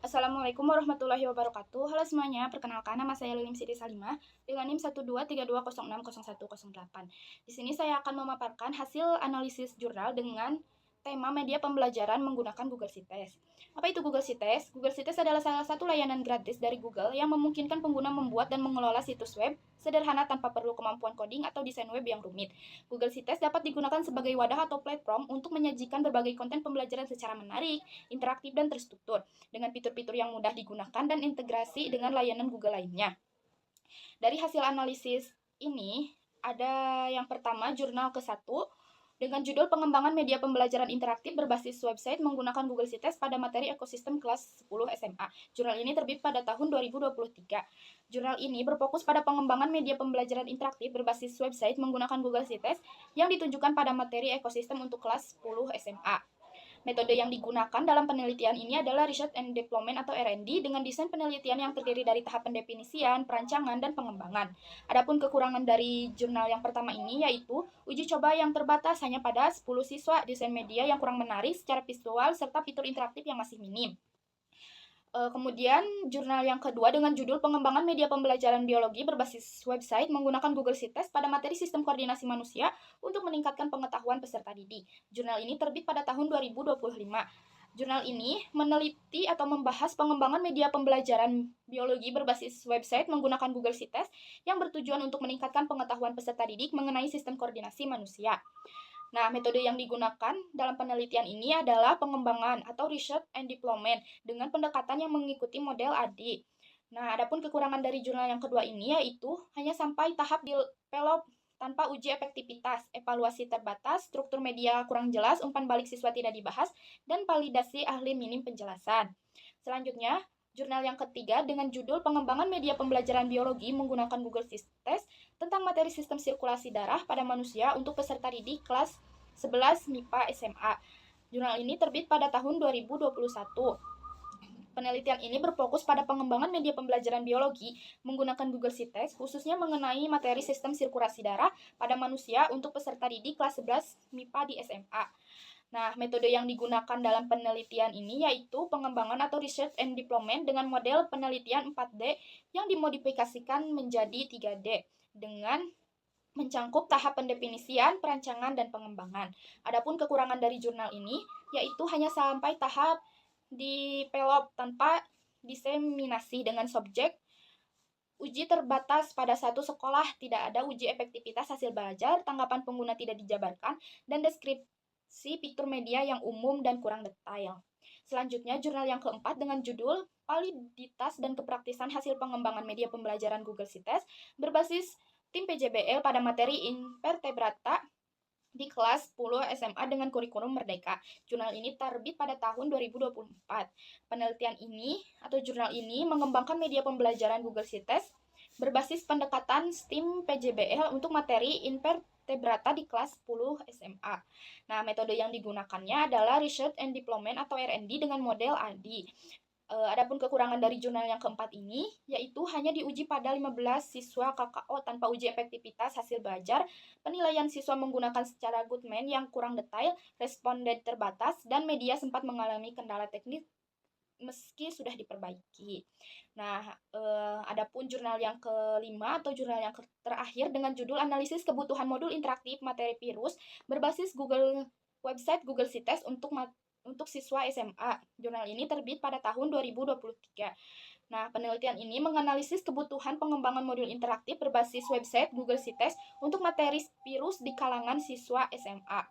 Assalamualaikum warahmatullahi wabarakatuh. Halo semuanya, perkenalkan nama saya Lilim Siti Salimah dengan NIM 12320600108. Di sini saya akan memaparkan hasil analisis jurnal dengan tema media pembelajaran menggunakan Google Sites. Apa itu Google Sites? Google Sites adalah salah satu layanan gratis dari Google yang memungkinkan pengguna membuat dan mengelola situs web sederhana tanpa perlu kemampuan coding atau desain web yang rumit. Google Sites dapat digunakan sebagai wadah atau platform untuk menyajikan berbagai konten pembelajaran secara menarik, interaktif, dan terstruktur dengan fitur-fitur yang mudah digunakan dan integrasi dengan layanan Google lainnya. Dari hasil analisis ini, ada yang pertama jurnal ke-1 dengan judul Pengembangan Media Pembelajaran Interaktif Berbasis Website Menggunakan Google Sites pada Materi Ekosistem Kelas 10 SMA. Jurnal ini terbit pada tahun 2023. Jurnal ini berfokus pada pengembangan media pembelajaran interaktif berbasis website menggunakan Google Sites yang ditunjukkan pada materi ekosistem untuk kelas 10 SMA. Metode yang digunakan dalam penelitian ini adalah Research and Development atau R&D dengan desain penelitian yang terdiri dari tahap pendefinisian, perancangan, dan pengembangan. Adapun kekurangan dari jurnal yang pertama ini yaitu uji coba yang terbatas hanya pada 10 siswa, desain media yang kurang menarik secara visual, serta fitur interaktif yang masih minim. Kemudian jurnal yang kedua dengan judul Pengembangan Media Pembelajaran Biologi berbasis website menggunakan Google Sites pada materi Sistem Koordinasi Manusia untuk meningkatkan pengetahuan peserta didik. Jurnal ini terbit pada tahun 2025. Jurnal ini meneliti atau membahas pengembangan media pembelajaran biologi berbasis website menggunakan Google Sites yang bertujuan untuk meningkatkan pengetahuan peserta didik mengenai sistem koordinasi manusia. Nah, metode yang digunakan dalam penelitian ini adalah pengembangan atau research and development dengan pendekatan yang mengikuti model AD. Nah, adapun kekurangan dari jurnal yang kedua ini yaitu hanya sampai tahap develop tanpa uji efektivitas, evaluasi terbatas, struktur media kurang jelas, umpan balik siswa tidak dibahas, dan validasi ahli minim penjelasan. Selanjutnya, jurnal yang ketiga dengan judul Pengembangan Media Pembelajaran Biologi menggunakan Google Sites tentang materi sistem sirkulasi darah pada manusia untuk peserta didik kelas 11 MIPA SMA. Jurnal ini terbit pada tahun 2021. Penelitian ini berfokus pada pengembangan media pembelajaran biologi menggunakan Google Sites, khususnya mengenai materi sistem sirkulasi darah pada manusia untuk peserta didik kelas 11 MIPA di SMA. Nah, metode yang digunakan dalam penelitian ini yaitu pengembangan atau research and development dengan model penelitian 4D yang dimodifikasikan menjadi 3D dengan mencangkup tahap pendefinisian, perancangan, dan pengembangan. Adapun kekurangan dari jurnal ini yaitu hanya sampai tahap develop tanpa diseminasi dengan subjek, uji terbatas pada satu sekolah, tidak ada uji efektivitas hasil belajar, tanggapan pengguna tidak dijabarkan, dan deskripsi fitur media yang umum dan kurang detail. Selanjutnya, jurnal yang keempat dengan judul Validitas dan Kepraktisan Hasil Pengembangan Media Pembelajaran Google Sites berbasis tim PJBL pada materi Invertebrata di kelas 10 SMA dengan kurikulum Merdeka. Jurnal ini terbit pada tahun 2024. Penelitian ini atau jurnal ini mengembangkan media pembelajaran Google Sites berbasis pendekatan STEAM PJBL untuk materi Invertebrata di kelas 10 SMA. Nah, metode yang digunakannya adalah Research and Development atau R&D dengan model ADI. Adapun kekurangan dari jurnal yang keempat ini, yaitu hanya diuji pada 15 siswa KKO tanpa uji efektivitas hasil belajar, penilaian siswa menggunakan secara Goodman yang kurang detail, responden terbatas, dan media sempat mengalami kendala teknis meski sudah diperbaiki. Nah, adapun jurnal yang kelima atau jurnal yang terakhir dengan judul Analisis Kebutuhan Modul Interaktif Materi Virus berbasis Google website Google Sites untuk siswa SMA. Jurnal ini terbit pada tahun 2023. Nah, penelitian ini menganalisis kebutuhan pengembangan modul interaktif berbasis website Google Sites untuk materi virus di kalangan siswa SMA.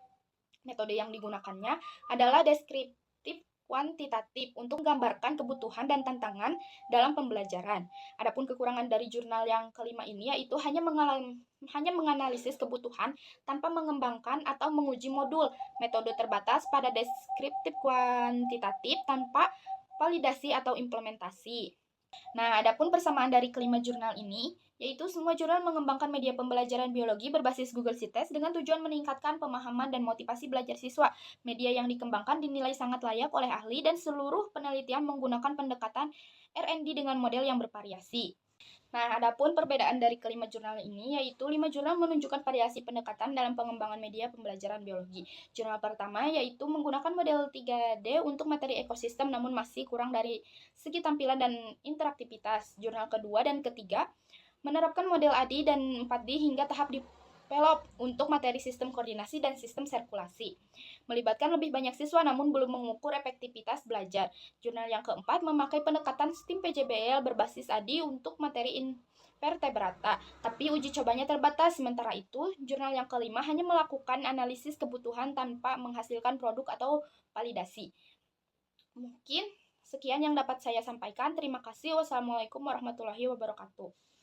Metode yang digunakannya adalah deskriptif kuantitatif untuk menggambarkan kebutuhan dan tantangan dalam pembelajaran. Adapun kekurangan dari jurnal yang kelima ini yaitu hanya menganalisis kebutuhan tanpa mengembangkan atau menguji modul. Metode terbatas pada deskriptif kuantitatif tanpa validasi atau implementasi. Nah, adapun persamaan dari kelima jurnal ini, yaitu semua jurnal mengembangkan media pembelajaran biologi berbasis Google Sites dengan tujuan meningkatkan pemahaman dan motivasi belajar siswa. Media yang dikembangkan dinilai sangat layak oleh ahli dan seluruh penelitian menggunakan pendekatan R&D dengan model yang bervariasi. Nah, adapun perbedaan dari kelima jurnal ini, yaitu 5 jurnal menunjukkan variasi pendekatan dalam pengembangan media pembelajaran biologi. Jurnal pertama yaitu menggunakan model 3D untuk materi ekosistem namun masih kurang dari segi tampilan dan interaktivitas. Jurnal kedua dan ketiga menerapkan model ADI dan 4D hingga tahap develop untuk materi sistem koordinasi dan sistem sirkulasi. Melibatkan lebih banyak siswa namun belum mengukur efektivitas belajar. Jurnal yang keempat memakai pendekatan STEAM PJBL berbasis ADI untuk materi invertebrata, tapi uji cobanya terbatas. Sementara itu, jurnal yang kelima hanya melakukan analisis kebutuhan tanpa menghasilkan produk atau validasi. Mungkin sekian yang dapat saya sampaikan. Terima kasih. Wassalamualaikum warahmatullahi wabarakatuh.